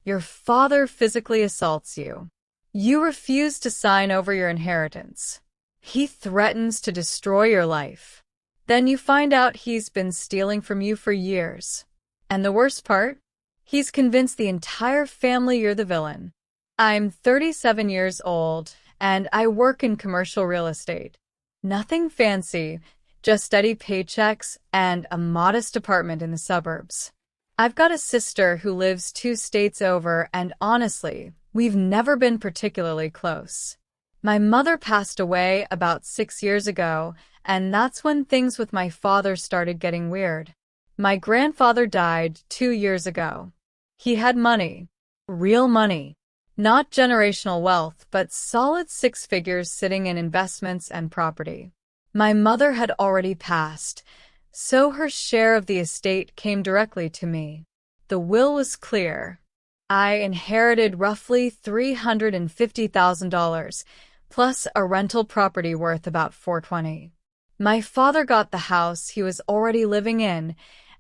Your father physically assaults you. You refuse to sign over your inheritance. He threatens to destroy your life. Then you find out he's been stealing from you for years. And the worst part? He's convinced the entire family you're the villain. I'm 37 years old, and I work in commercial real estate. Nothing fancy, just steady paychecks and a modest apartment in the suburbs. I've got a sister who lives 2 states over, and honestly, we've never been particularly close. My mother passed away about 6 years ago, and that's when things with my father started getting weird. My grandfather died 2 years ago. He had money. Real money. Not generational wealth, but solid 6 figures sitting in investments and property. My mother had already passed, so her share of the estate came directly to me. The will was clear. I inherited roughly $350,000, plus a rental property worth about $420,000. My father got the house he was already living in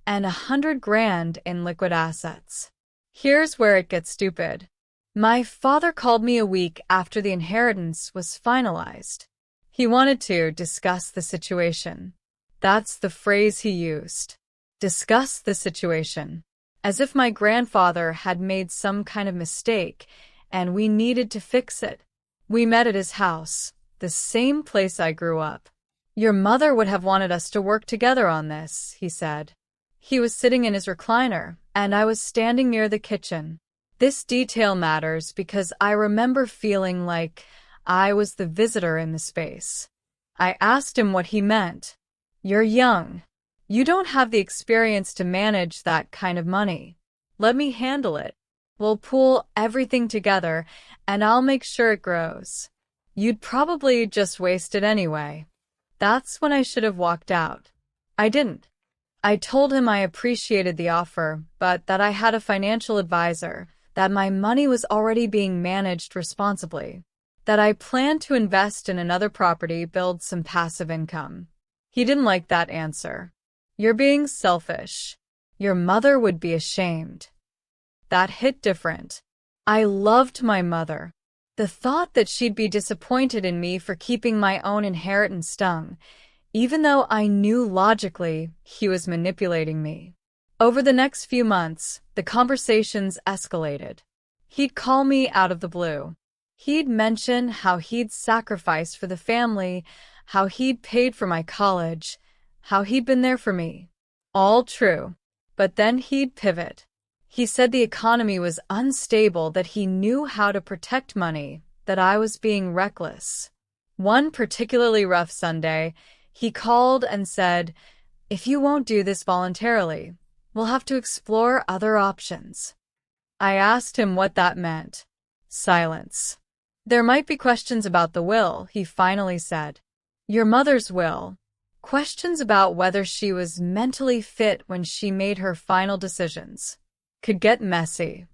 and $100,000 in liquid assets. Here's where it gets stupid. My father called me a week after the inheritance was finalized. He wanted to discuss the situation. That's the phrase he used. Discuss the situation. As if my grandfather had made some kind of mistake and we needed to fix it. We met at his house, the same place I grew up. Your mother would have wanted us to work together on this, he said. He was sitting in his recliner, and I was standing near the kitchen. This detail matters because I remember feeling like I was the visitor in the space. I asked him what he meant. You're young. You don't have the experience to manage that kind of money. Let me handle it. We'll pool everything together, and I'll make sure it grows. You'd probably just waste it anyway. That's when I should have walked out. I didn't. I told him I appreciated the offer, but that I had a financial advisor, that my money was already being managed responsibly, that I planned to invest in another property, build some passive income. He didn't like that answer. You're being selfish. Your mother would be ashamed. That hit different. I loved my mother. The thought that she'd be disappointed in me for keeping my own inheritance stung, even though I knew logically he was manipulating me. Over the next few months, the conversations escalated. He'd call me out of the blue. He'd mention how he'd sacrificed for the family, how he'd paid for my college, how he'd been there for me. All true. But then he'd pivot. He said the economy was unstable, that he knew how to protect money, that I was being reckless. One particularly rough Sunday, he called and said, "If you won't do this voluntarily, we'll have to explore other options." I asked him what that meant. Silence. "There might be questions about the will," he finally said. "Your mother's will. Questions about whether she was mentally fit when she made her final decisions. Could get messy."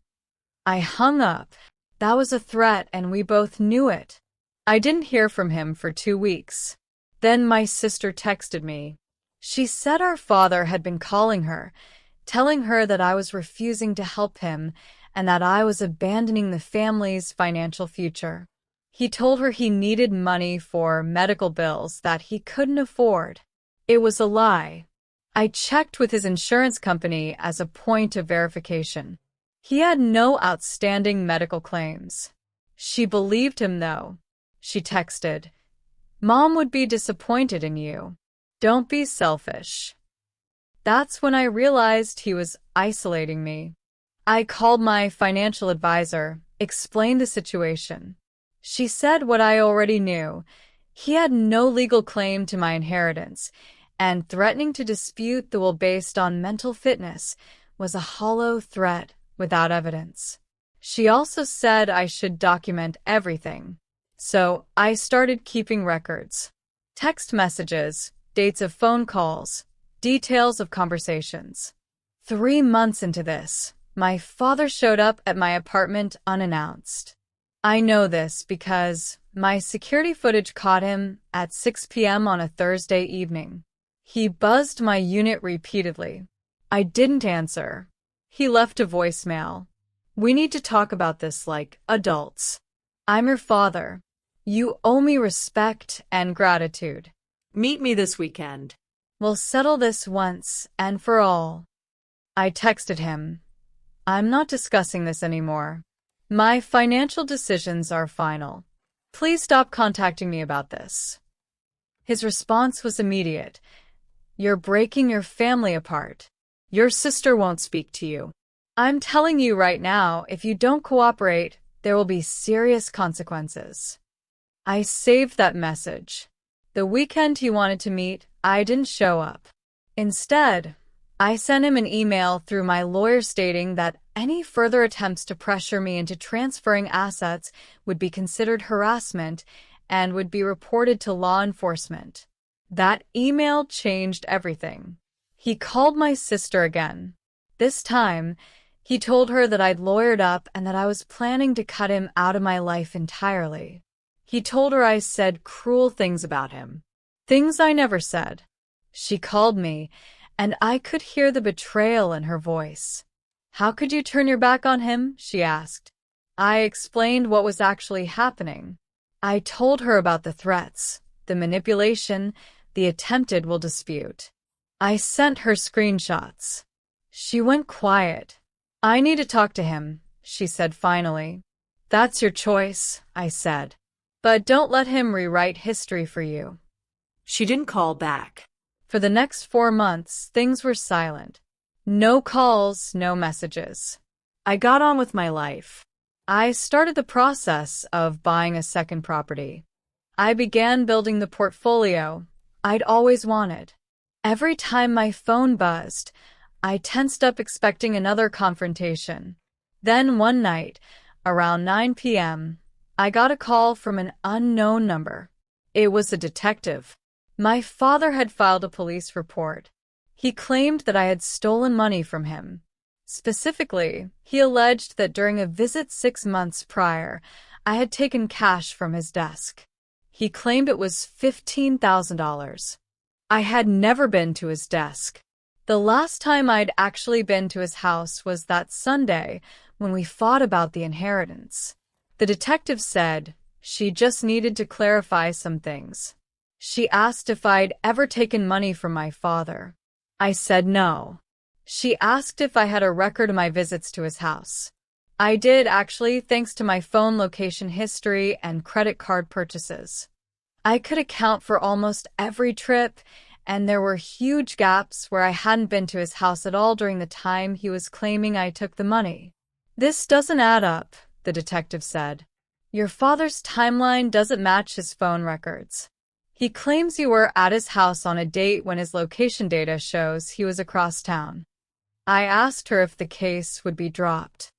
I hung up. That was a threat, and we both knew it. I didn't hear from him for 2 weeks. Then my sister texted me. She said our father had been calling her, telling her that I was refusing to help him and that I was abandoning the family's financial future. He told her he needed money for medical bills that he couldn't afford. It was a lie. I checked with his insurance company as a point of verification. He had no outstanding medical claims. She believed him, though. She texted, "Mom would be disappointed in you. Don't be selfish." That's when I realized he was isolating me. I called my financial advisor, explained the situation. She said what I already knew. He had no legal claim to my inheritance, and threatening to dispute the will based on mental fitness was a hollow threat without evidence. She also said I should document everything. So I started keeping records. Text messages, dates of phone calls, details of conversations. 3 months into this, my father showed up at my apartment unannounced. I know this because my security footage caught him at 6 p.m. on a Thursday evening. He buzzed my unit repeatedly. I didn't answer. He left a voicemail. We need to talk about this like adults. I'm your father. You owe me respect and gratitude. Meet me this weekend. We'll settle this once and for all. I texted him. I'm not discussing this anymore. My financial decisions are final. Please stop contacting me about this. His response was immediate. You're breaking your family apart. Your sister won't speak to you. I'm telling you right now, if you don't cooperate, there will be serious consequences. I saved that message. The weekend he wanted to meet, I didn't show up. Instead, I sent him an email through my lawyer stating that any further attempts to pressure me into transferring assets would be considered harassment and would be reported to law enforcement. That email changed everything. He called my sister again. This time, he told her that I'd lawyered up and that I was planning to cut him out of my life entirely. He told her I said cruel things about him. Things I never said. She called me, and I could hear the betrayal in her voice. How could you turn your back on him? She asked. I explained what was actually happening. I told her about the threats, the manipulation, the attempted will dispute. I sent her screenshots. She went quiet. I need to talk to him, she said finally. That's your choice, I said. But don't let him rewrite history for you. She didn't call back. For the next 4 months, things were silent. No calls, no messages. I got on with my life. I started the process of buying a second property. I began building the portfolio I'd always wanted. Every time my phone buzzed, I tensed up expecting another confrontation. Then one night, around 9 p.m., I got a call from an unknown number. It was a detective. My father had filed a police report. He claimed that I had stolen money from him. Specifically, he alleged that during a visit 6 months prior, I had taken cash from his desk. He claimed it was $15,000. I had never been to his desk. The last time I'd actually been to his house was that Sunday when we fought about the inheritance. The detective said she just needed to clarify some things. She asked if I'd ever taken money from my father. I said no. She asked if I had a record of my visits to his house. I did, actually, thanks to my phone location history and credit card purchases. I could account for almost every trip, and there were huge gaps where I hadn't been to his house at all during the time he was claiming I took the money. This doesn't add up, the detective said. Your father's timeline doesn't match his phone records. He claims you were at his house on a date when his location data shows he was across town. I asked her if the case would be dropped.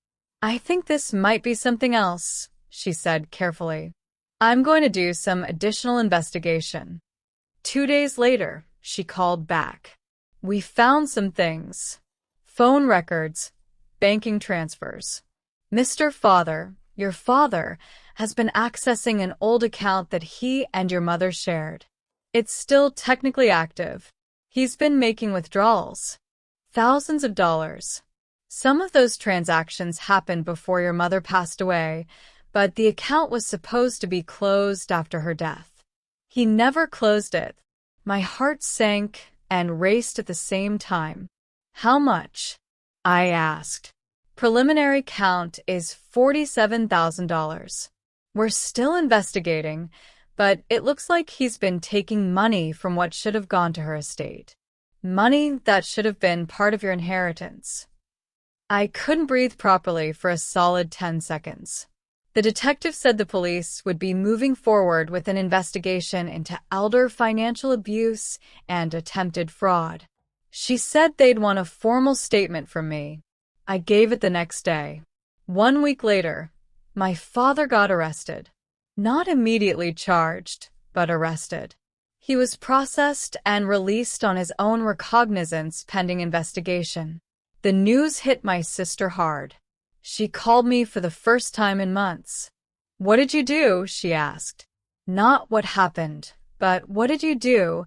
I think this might be something else, she said carefully. I'm going to do some additional investigation. 2 days later, she called back. We found some things. Phone records, banking transfers. Mr. Father, your father, has been accessing an old account that he and your mother shared. It's still technically active. He's been making withdrawals. Thousands of dollars. Some of those transactions happened before your mother passed away, but the account was supposed to be closed after her death. He never closed it. My heart sank and raced at the same time. How much? I asked. Preliminary count is $47,000. We're still investigating, but it looks like he's been taking money from what should have gone to her estate. Money that should have been part of your inheritance. I couldn't breathe properly for a solid 10 seconds. The detective said the police would be moving forward with an investigation into elder financial abuse and attempted fraud. She said they'd want a formal statement from me. I gave it the next day. 1 week later, my father got arrested. Not immediately charged, but arrested. He was processed and released on his own recognizance pending investigation. The news hit my sister hard. She called me for the first time in months. What did you do? She asked. Not what happened, but what did you do,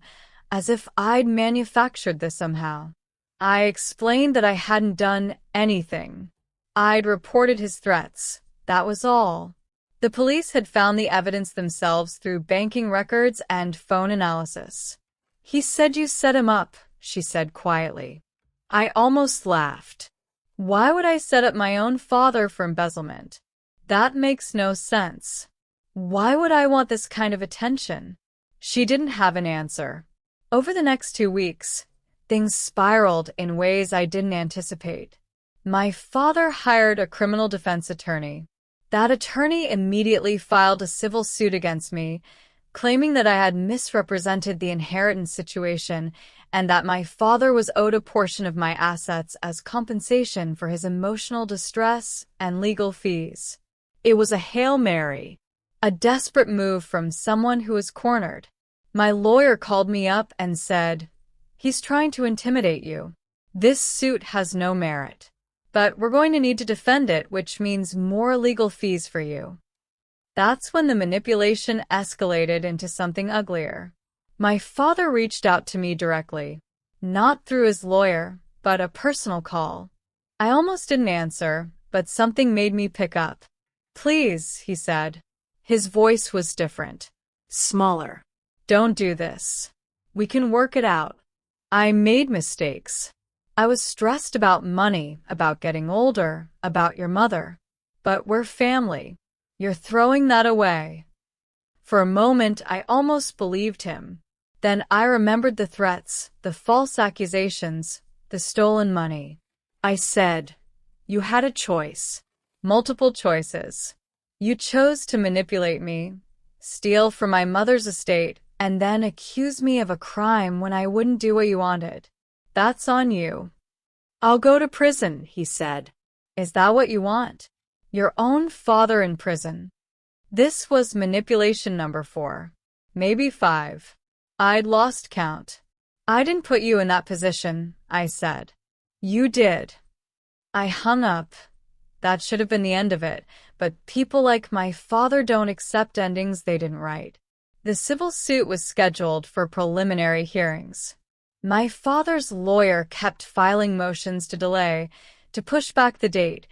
as if I'd manufactured this somehow. I explained that I hadn't done anything. I'd reported his threats. That was all. The police had found the evidence themselves through banking records and phone analysis. He said you set him up, she said quietly. I almost laughed. Why would I set up my own father for embezzlement? That makes no sense. Why would I want this kind of attention? She didn't have an answer. Over the next 2 weeks, things spiraled in ways I didn't anticipate. My father hired a criminal defense attorney. That attorney immediately filed a civil suit against me, claiming that I had misrepresented the inheritance situation and that my father was owed a portion of my assets as compensation for his emotional distress and legal fees. It was a Hail Mary, a desperate move from someone who was cornered. My lawyer called me up and said, "He's trying to intimidate you. This suit has no merit, but we're going to need to defend it, which means more legal fees for you." That's when the manipulation escalated into something uglier. My father reached out to me directly, not through his lawyer, but a personal call. I almost didn't answer, but something made me pick up. "Please," he said. His voice was different. Smaller. "Don't do this. We can work it out. I made mistakes. I was stressed about money, about getting older, about your mother. But we're family. You're throwing that away." For a moment, I almost believed him. Then I remembered the threats, the false accusations, the stolen money. I said, "You had a choice. Multiple choices. You chose to manipulate me, steal from my mother's estate, and then accuse me of a crime when I wouldn't do what you wanted. That's on you." "I'll go to prison," he said. "Is that what you want? Your own father in prison?" This was manipulation number 4, maybe 5. I'd lost count. "I didn't put you in that position," I said. "You did." I hung up. That should have been the end of it, but people like my father don't accept endings they didn't write. The civil suit was scheduled for preliminary hearings. My father's lawyer kept filing motions to delay, to push back the date,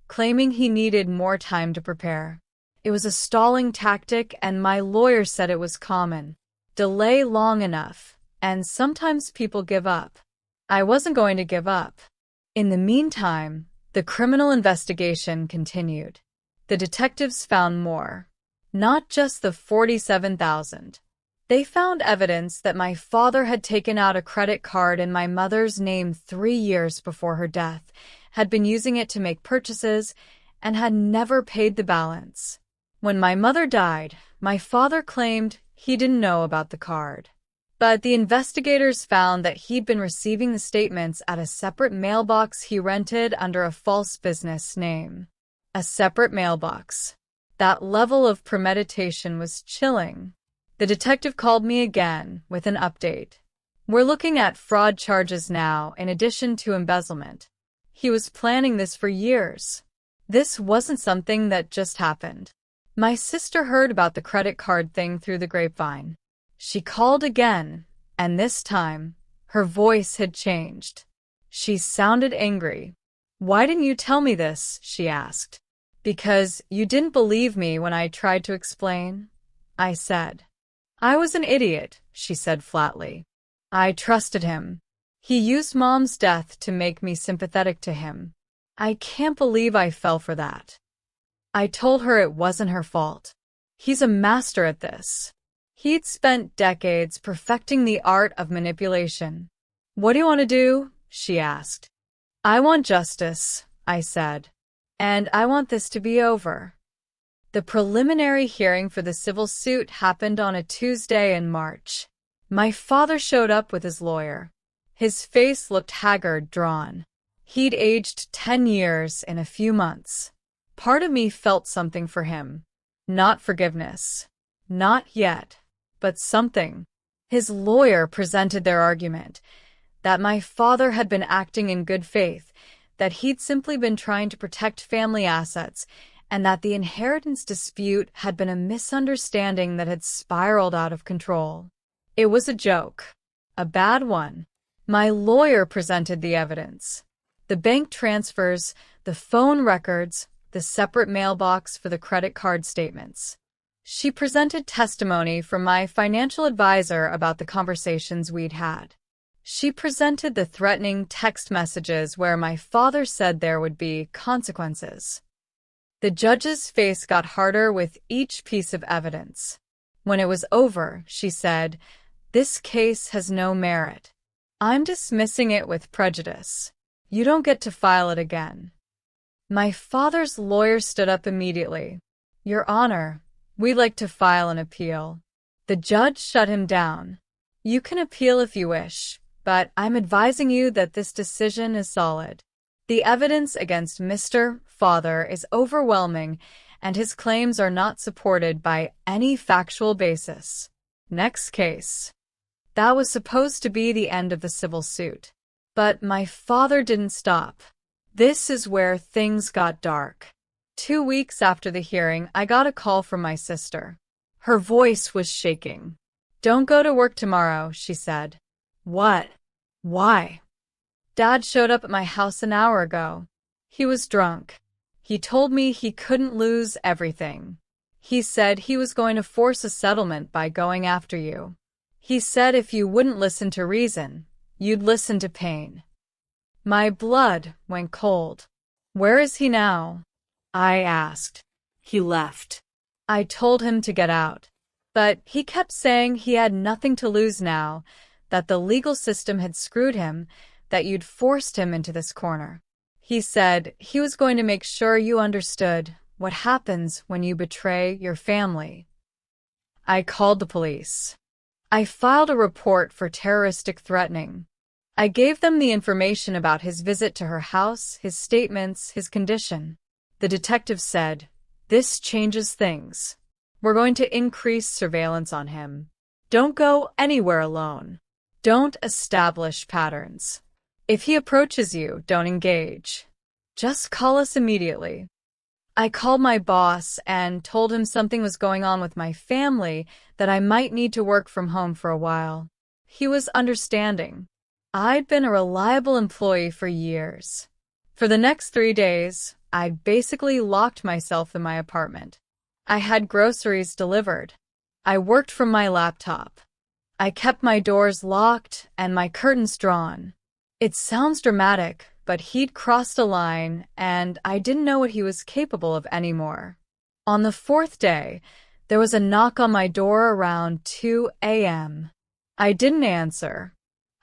claiming he needed more time to prepare. It was a stalling tactic, and my lawyer said it was common. Delay long enough, and sometimes people give up. I wasn't going to give up. In the meantime, the criminal investigation continued. The detectives found more. Not just the $47,000. They found evidence that my father had taken out a credit card in my mother's name 3 years before her death, had been using it to make purchases, and had never paid the balance. When my mother died, my father claimed he didn't know about the card. But the investigators found that he'd been receiving the statements at a separate mailbox he rented under a false business name. A separate mailbox. That level of premeditation was chilling. The detective called me again with an update. "We're looking at fraud charges now in addition to embezzlement. He was planning this for years. This wasn't something that just happened." My sister heard about the credit card thing through the grapevine. She called again, and this time, her voice had changed. She sounded angry. "Why didn't you tell me this?" she asked. "Because you didn't believe me when I tried to explain," I said. "I was an idiot," she said flatly. "I trusted him. He used Mom's death to make me sympathetic to him. I can't believe I fell for that." I told her it wasn't her fault. He's a master at this. He'd spent decades perfecting the art of manipulation. "What do you want to do?" she asked. "I want justice," I said. "And I want this to be over." The preliminary hearing for the civil suit happened on a Tuesday in March. My father showed up with his lawyer. His face looked haggard, drawn. He'd aged 10 years in a few months. Part of me felt something for him. Not forgiveness. Not yet. But something. His lawyer presented their argument, that my father had been acting in good faith, that he'd simply been trying to protect family assets, and that the inheritance dispute had been a misunderstanding that had spiraled out of control. It was a joke. A bad one. My lawyer presented the evidence. The bank transfers, the phone records, the separate mailbox for the credit card statements. She presented testimony from my financial advisor about the conversations we'd had. She presented the threatening text messages where my father said there would be consequences. The judge's face got harder with each piece of evidence. When it was over, she said, "This case has no merit. I'm dismissing it with prejudice. You don't get to file it again." My father's lawyer stood up immediately. "Your Honor, we'd like to file an appeal." The judge shut him down. "You can appeal if you wish, but I'm advising you that this decision is solid. The evidence against Mr. Father is overwhelming, and his claims are not supported by any factual basis. Next case." That was supposed to be the end of the civil suit. But my father didn't stop. This is where things got dark. 2 weeks after the hearing, I got a call from my sister. Her voice was shaking. "Don't go to work tomorrow," she said. "What? Why?" "Dad showed up at my house an hour ago. He was drunk. He told me he couldn't lose everything. He said he was going to force a settlement by going after you. He said if you wouldn't listen to reason, you'd listen to pain." My blood went cold. "Where is he now?" I asked. "He left." I told him to get out. But he kept saying he had nothing to lose now, that the legal system had screwed him, that you'd forced him into this corner. He said he was going to make sure you understood what happens when you betray your family. I called the police. I filed a report for terroristic threatening. I gave them the information about his visit to her house, his statements, his condition. The detective said, "This changes things. We're going to increase surveillance on him. Don't go anywhere alone. Don't establish patterns. If he approaches you, don't engage. Just call us immediately." I called my boss and told him something was going on with my family, that I might need to work from home for a while. He was understanding. I'd been a reliable employee for years. For the next 3 days, I basically locked myself in my apartment. I had groceries delivered. I worked from my laptop. I kept my doors locked and my curtains drawn. It sounds dramatic, but he'd crossed a line, and I didn't know what he was capable of anymore. On the 4th day, there was a knock on my door around 2 a.m. I didn't answer.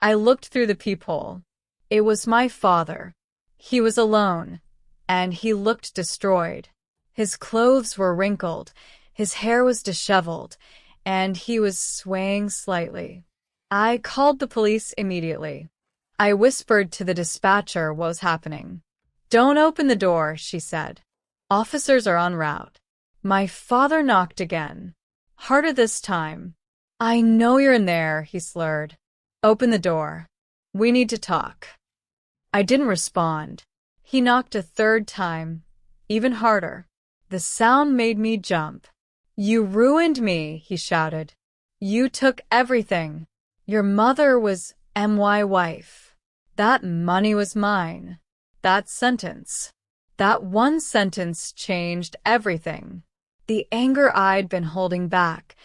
I looked through the peephole. It was my father. He was alone, and he looked destroyed. His clothes were wrinkled, his hair was disheveled, and he was swaying slightly. I called the police immediately. I whispered to the dispatcher what was happening. "Don't open the door," she said. "Officers are en route." My father knocked again. Harder this time. "I know you're in there," he slurred. "Open the door. We need to talk." I didn't respond. He knocked a 3rd time, even harder. The sound made me jump. "You ruined me," he shouted. "You took everything. Your mother was my wife. That money was mine." That one sentence changed everything. The anger I'd been holding back,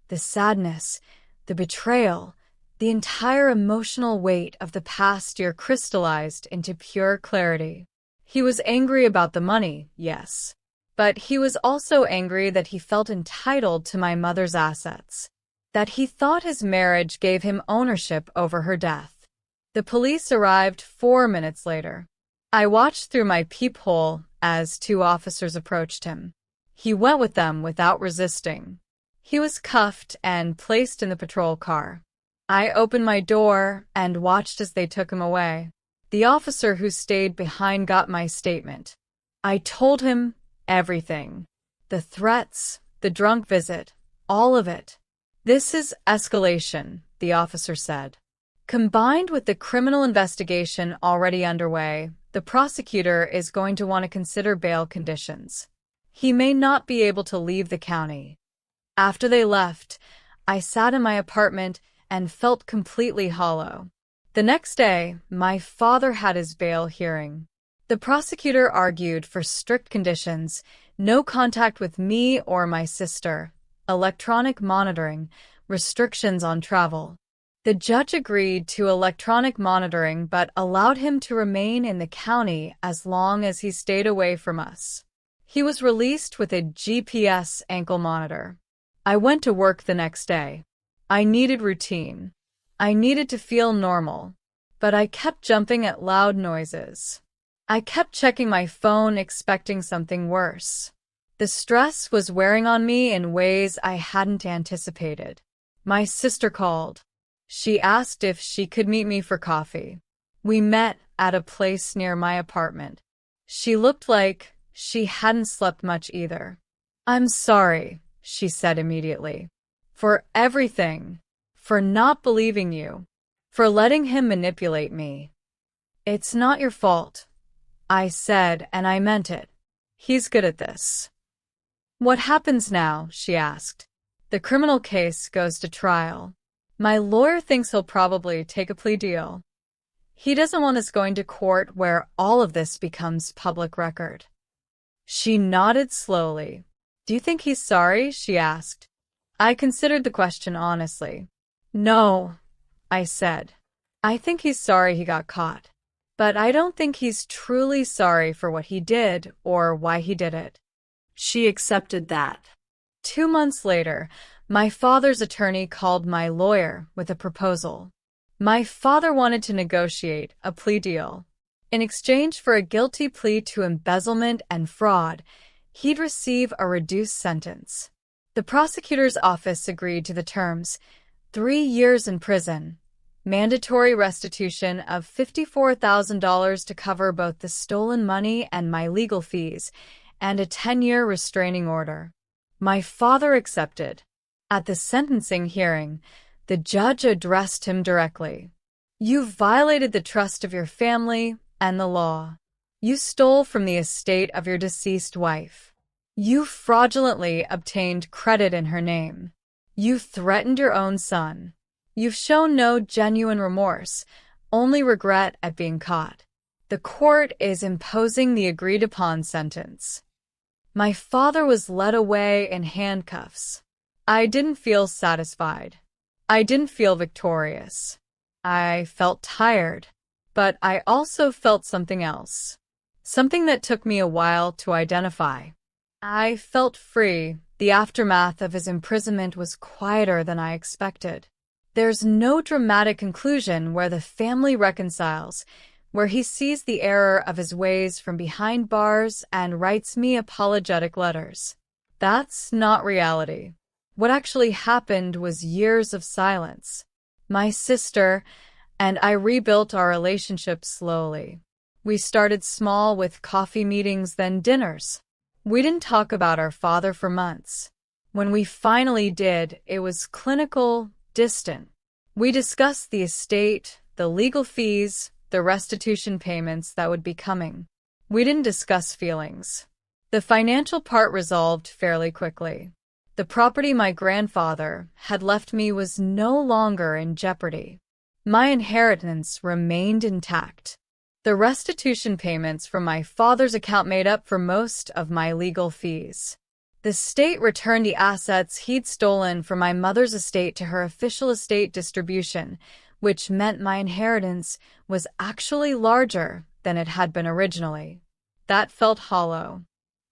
the sadness, the betrayal, the entire emotional weight of the past year crystallized into pure clarity. He was angry about the money, yes. But he was also angry that he felt entitled to my mother's assets, that he thought his marriage gave him ownership over her death. The police arrived 4 minutes later. I watched through my peephole as 2 officers approached him. He went with them without resisting. He was cuffed and placed in the patrol car. I opened my door and watched as they took him away. The officer who stayed behind got my statement. I told him everything. The threats, the drunk visit, all of it. "This is escalation," the officer said. "Combined with the criminal investigation already underway, the prosecutor is going to want to consider bail conditions. He may not be able to leave the county." After they left, I sat in my apartment and felt completely hollow. The next day, my father had his bail hearing. The prosecutor argued for strict conditions, no contact with me or my sister, electronic monitoring, restrictions on travel. The judge agreed to electronic monitoring but allowed him to remain in the county as long as he stayed away from us. He was released with a GPS ankle monitor. I went to work the next day. I needed routine. I needed to feel normal. But I kept jumping at loud noises. I kept checking my phone, expecting something worse. The stress was wearing on me in ways I hadn't anticipated. My sister called. She asked if she could meet me for coffee. We met at a place near my apartment. She looked like she hadn't slept much either. "I'm sorry," she said immediately. "For everything. For not believing you. For letting him manipulate me." "It's not your fault," I said, and I meant it. "He's good at this." "What happens now?" she asked. "The criminal case goes to trial. My lawyer thinks he'll probably take a plea deal. He doesn't want us going to court where all of this becomes public record." She nodded slowly. "Do you think he's sorry?" she asked. I considered the question honestly. "No," I said. "I think he's sorry he got caught. But I don't think he's truly sorry for what he did or why he did it." She accepted that. 2 months later, my father's attorney called my lawyer with a proposal. My father wanted to negotiate a plea deal. In exchange for a guilty plea to embezzlement and fraud, he'd receive a reduced sentence. The prosecutor's office agreed to the terms: 3 years in prison, mandatory restitution of $54,000 to cover both the stolen money and my legal fees, and a 10-year restraining order. My father accepted. At the sentencing hearing, the judge addressed him directly. "You've violated the trust of your family and the law. You stole from the estate of your deceased wife. You fraudulently obtained credit in her name. You threatened your own son. You've shown no genuine remorse, only regret at being caught. The court is imposing the agreed-upon sentence." My father was led away in handcuffs. I didn't feel satisfied. I didn't feel victorious. I felt tired, but I also felt something else. Something that took me a while to identify. I felt free. The aftermath of his imprisonment was quieter than I expected. There's no dramatic conclusion where the family reconciles, where he sees the error of his ways from behind bars and writes me apologetic letters. That's not reality. What actually happened was years of silence. My sister and I rebuilt our relationship slowly. We started small with coffee meetings, then dinners. We didn't talk about our father for months. When we finally did, it was clinical, distant. We discussed the estate, the legal fees, the restitution payments that would be coming. We didn't discuss feelings. The financial part resolved fairly quickly. The property my grandfather had left me was no longer in jeopardy. My inheritance remained intact. The restitution payments from my father's account made up for most of my legal fees. The state returned the assets he'd stolen from my mother's estate to her official estate distribution, which meant my inheritance was actually larger than it had been originally. That felt hollow.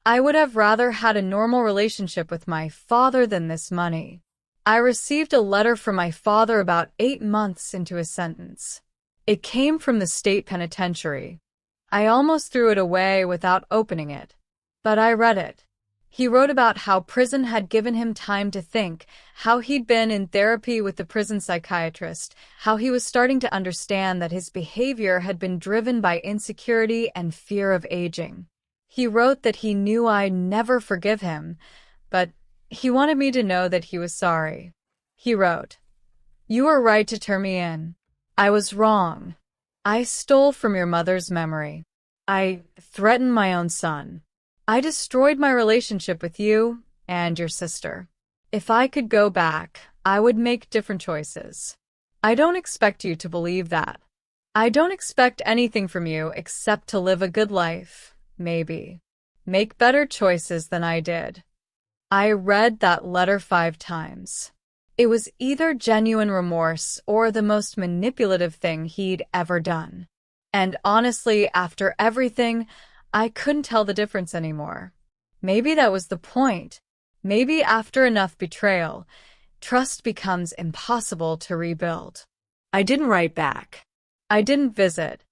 I would have rather had a normal relationship with my father than this money. I received a letter from my father about 8 months into his sentence. It came from the state penitentiary. I almost threw it away without opening it, but I read it. He wrote about how prison had given him time to think, how he'd been in therapy with the prison psychiatrist, how he was starting to understand that his behavior had been driven by insecurity and fear of aging. He wrote that he knew I'd never forgive him, but he wanted me to know that he was sorry. He wrote, "You were right to turn me in. I was wrong. I stole from your mother's memory. I threatened my own son. I destroyed my relationship with you and your sister. If I could go back, I would make different choices. I don't expect you to believe that. I don't expect anything from you except to live a good life, maybe. Make better choices than I did. I read that letter 5 times. It was either genuine remorse or the most manipulative thing he'd ever done. And honestly, after everything, I couldn't tell the difference anymore. Maybe that was the point. Maybe after enough betrayal, trust becomes impossible to rebuild. I didn't write back. I didn't visit.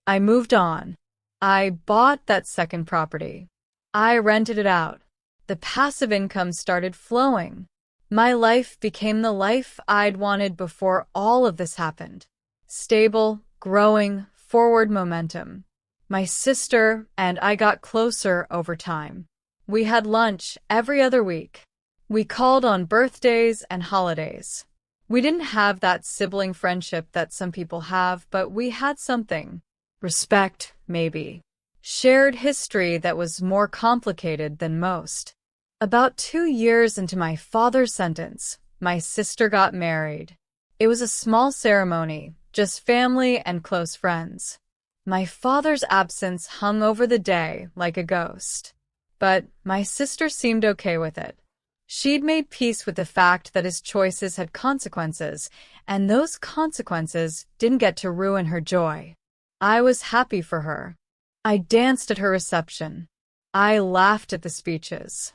I moved on. I bought that second property. I rented it out. The passive income started flowing. My life became the life I'd wanted before all of this happened. Stable, growing, forward momentum. My sister and I got closer over time. We had lunch every other week. We called on birthdays and holidays. We didn't have that sibling friendship that some people have, but we had something. Respect, maybe. Shared history that was more complicated than most. About 2 years into my father's sentence, my sister got married. It was a small ceremony, just family and close friends. My father's absence hung over the day like a ghost. But my sister seemed okay with it. She'd made peace with the fact that his choices had consequences, and those consequences didn't get to ruin her joy. I was happy for her. I danced at her reception. I laughed at the speeches.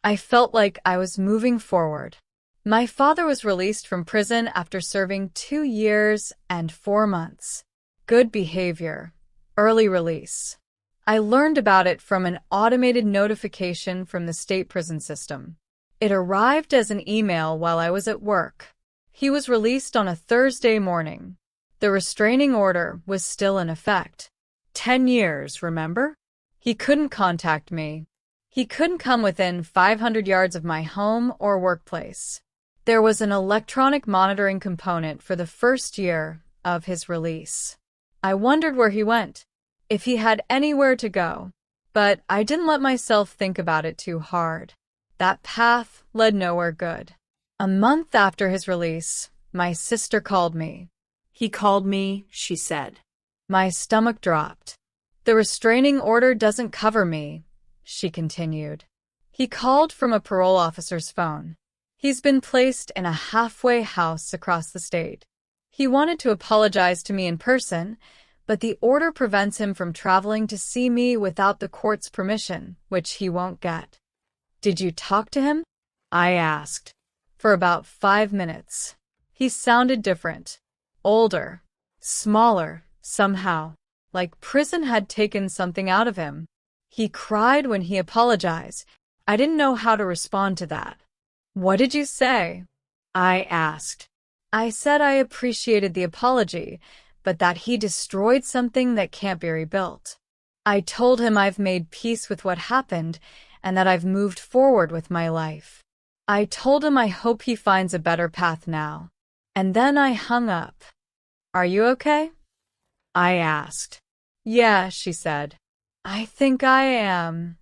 I felt like I was moving forward. My father was released from prison after serving 2 years and 4 months. Good behavior. Early release. I learned about it from an automated notification from the state prison system. It arrived as an email while I was at work. He was released on a Thursday morning. The restraining order was still in effect. 10 years, remember? He couldn't contact me. He couldn't come within 500 yards of my home or workplace. There was an electronic monitoring component for the first year of his release. I wondered where he went, if he had anywhere to go, but I didn't let myself think about it too hard. That path led nowhere good. A month after his release, my sister called me. He called me, she said. My stomach dropped. The restraining order doesn't cover me, she continued. He called from a parole officer's phone. He's been placed in a halfway house across the state. He wanted to apologize to me in person, but the order prevents him from traveling to see me without the court's permission, which he won't get. Did you talk to him? I asked. For about 5 minutes. He sounded different. Older. Smaller, somehow. Like prison had taken something out of him. He cried when he apologized. I didn't know how to respond to that. What did you say? I asked. I said I appreciated the apology, but that he destroyed something that can't be rebuilt. I told him I've made peace with what happened and that I've moved forward with my life. I told him I hope he finds a better path now. And then I hung up. Are you okay? I asked. Yeah, she said. I think I am.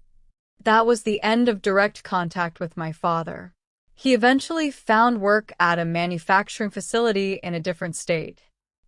That was the end of direct contact with my father. He eventually found work at a manufacturing facility in a different state.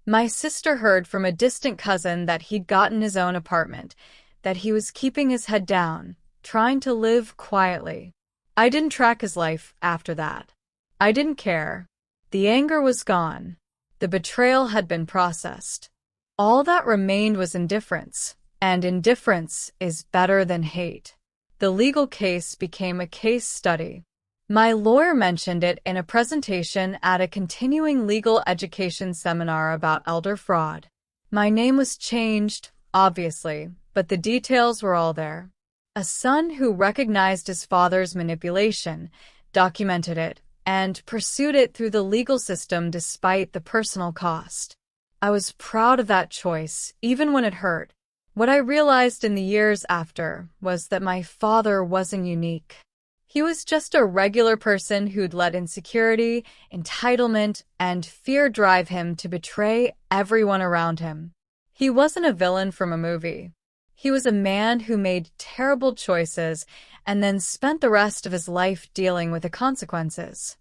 My sister heard from a distant cousin that he'd gotten his own apartment, that he was keeping his head down, trying to live quietly. I didn't track his life after that. I didn't care. The anger was gone. The betrayal had been processed. All that remained was indifference, and indifference is better than hate. The legal case became a case study. My lawyer mentioned it in a presentation at a continuing legal education seminar about elder fraud. My name was changed, obviously, but the details were all there. A son who recognized his father's manipulation, documented it, and pursued it through the legal system despite the personal cost. I was proud of that choice, even when it hurt. What I realized in the years after was that my father wasn't unique. He was just a regular person who'd let insecurity, entitlement, and fear drive him to betray everyone around him. He wasn't a villain from a movie. He was a man who made terrible choices and then spent the rest of his life dealing with the consequences.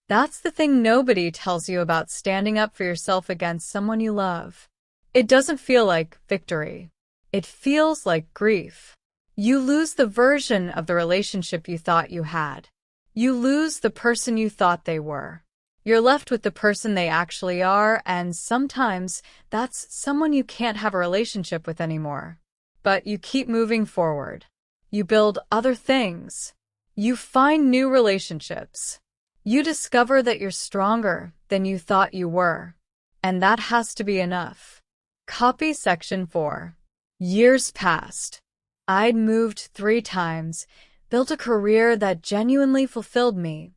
That's the thing nobody tells you about standing up for yourself against someone you love. It doesn't feel like victory. It feels like grief. You lose the version of the relationship you thought you had. You lose the person you thought they were. You're left with the person they actually are, and sometimes that's someone you can't have a relationship with anymore. But you keep moving forward. You build other things. You find new relationships. You discover that you're stronger than you thought you were. And that has to be enough. Copy section 4. Years passed. I'd moved 3 times, built a career that genuinely fulfilled me,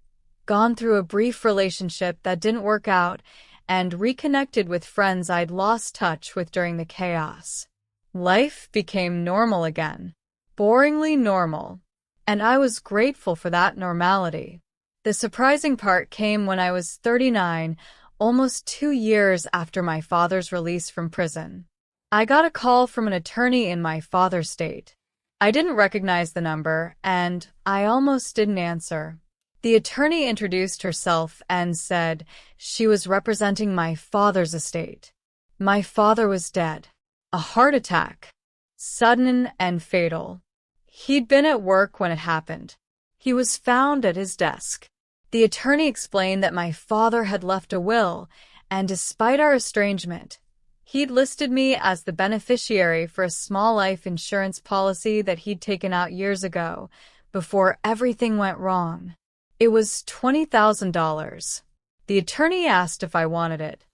gone through a brief relationship that didn't work out, and reconnected with friends I'd lost touch with during the chaos. Life became normal again. Boringly normal. And I was grateful for that normality. The surprising part came when I was 39, almost 2 years after my father's release from prison. I got a call from an attorney in my father's state. I didn't recognize the number, and I almost didn't answer. The attorney introduced herself and said she was representing my father's estate. My father was dead. A heart attack. Sudden and fatal. He'd been at work when it happened. He was found at his desk. The attorney explained that my father had left a will, and despite our estrangement, he'd listed me as the beneficiary for a small life insurance policy that he'd taken out years ago, before everything went wrong. It was $20,000. The attorney asked if I wanted it.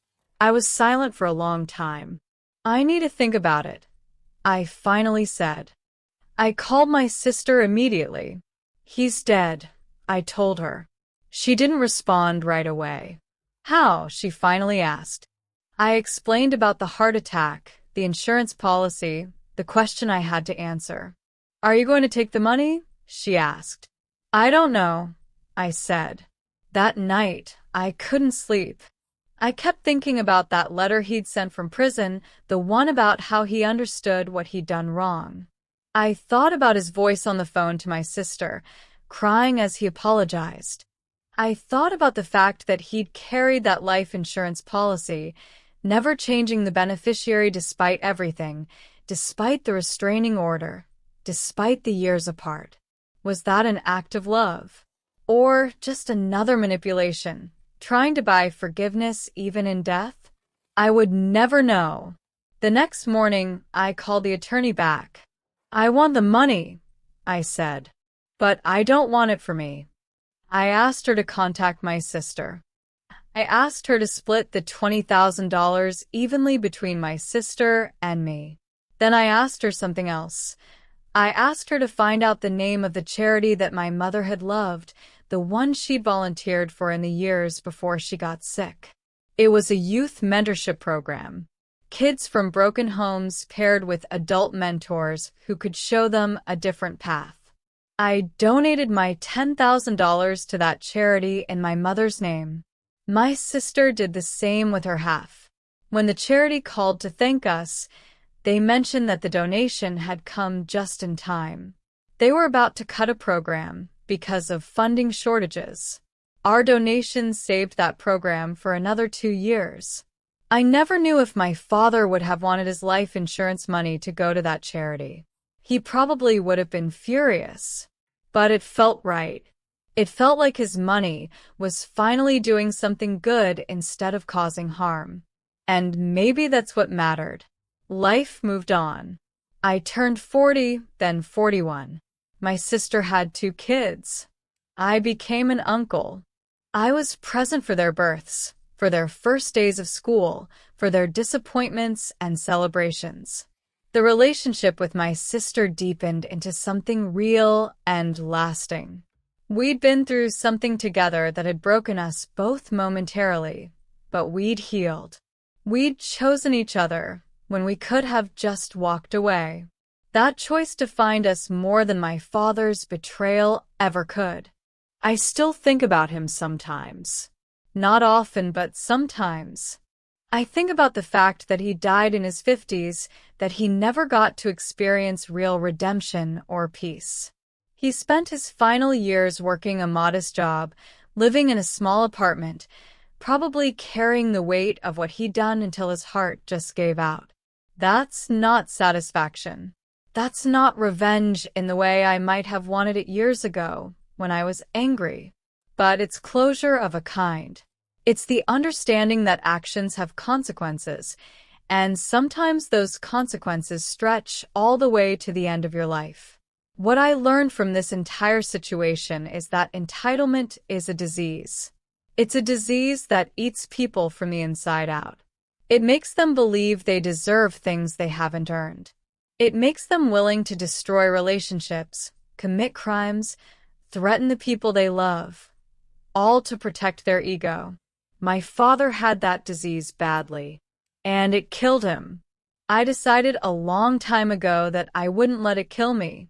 I was silent for a long time. I need to think about it, I finally said. I called my sister immediately. He's dead, I told her. She didn't respond right away. How? She finally asked. I explained about the heart attack, the insurance policy, the question I had to answer. Are you going to take the money? She asked. I don't know, I said. That night, I couldn't sleep. I kept thinking about that letter he'd sent from prison, the one about how he understood what he'd done wrong. I thought about his voice on the phone to my sister, crying as he apologized. I thought about the fact that he'd carried that life insurance policy, never changing the beneficiary despite everything, despite the restraining order, despite the years apart. Was that an act of love? Or just another manipulation, trying to buy forgiveness even in death? I would never know. The next morning, I called the attorney back. I want the money, I said. But I don't want it for me. I asked her to contact my sister. I asked her to split the $20,000 evenly between my sister and me. Then I asked her something else. I asked her to find out the name of the charity that my mother had loved, the one she'd volunteered for in the years before she got sick. It was a youth mentorship program. Kids from broken homes paired with adult mentors who could show them a different path. I donated my $10,000 to that charity in my mother's name. My sister did the same with her half. When the charity called to thank us, they mentioned that the donation had come just in time. They were about to cut a program because of funding shortages. Our donations saved that program for another 2 years. I never knew if my father would have wanted his life insurance money to go to that charity. He probably would have been furious. But it felt right. It felt like his money was finally doing something good instead of causing harm. And maybe that's what mattered. Life moved on. I turned 40, then 41. My sister had 2 kids. I became an uncle. I was present for their births, for their first days of school, for their disappointments and celebrations. The relationship with my sister deepened into something real and lasting. We'd been through something together that had broken us both momentarily, but we'd healed. We'd chosen each other when we could have just walked away. That choice defined us more than my father's betrayal ever could. I still think about him sometimes. Not often, but sometimes. I think about the fact that he died in his 50s, that he never got to experience real redemption or peace. He spent his final years working a modest job, living in a small apartment, probably carrying the weight of what he'd done until his heart just gave out. That's not satisfaction. That's not revenge in the way I might have wanted it years ago when I was angry. But it's closure of a kind. It's the understanding that actions have consequences, and sometimes those consequences stretch all the way to the end of your life. What I learned from this entire situation is that entitlement is a disease. It's a disease that eats people from the inside out. It makes them believe they deserve things they haven't earned. It makes them willing to destroy relationships, commit crimes, threaten the people they love, all to protect their ego. My father had that disease badly, and it killed him. I decided a long time ago that I wouldn't let it kill me.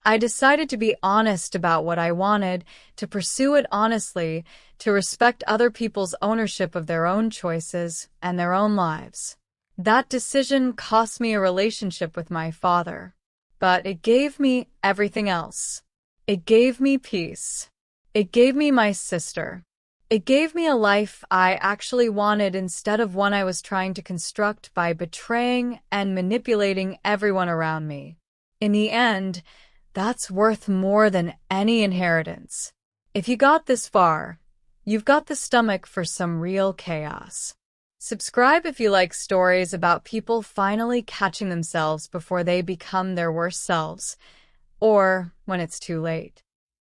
I decided to be honest about what I wanted, to pursue it honestly, to respect other people's ownership of their own choices and their own lives. That decision cost me a relationship with my father, but it gave me everything else. It gave me peace. It gave me my sister. It gave me a life I actually wanted instead of one I was trying to construct by betraying and manipulating everyone around me. In the end, that's worth more than any inheritance. If you got this far, you've got the stomach for some real chaos. Subscribe if you like stories about people finally catching themselves before they become their worst selves, or when it's too late.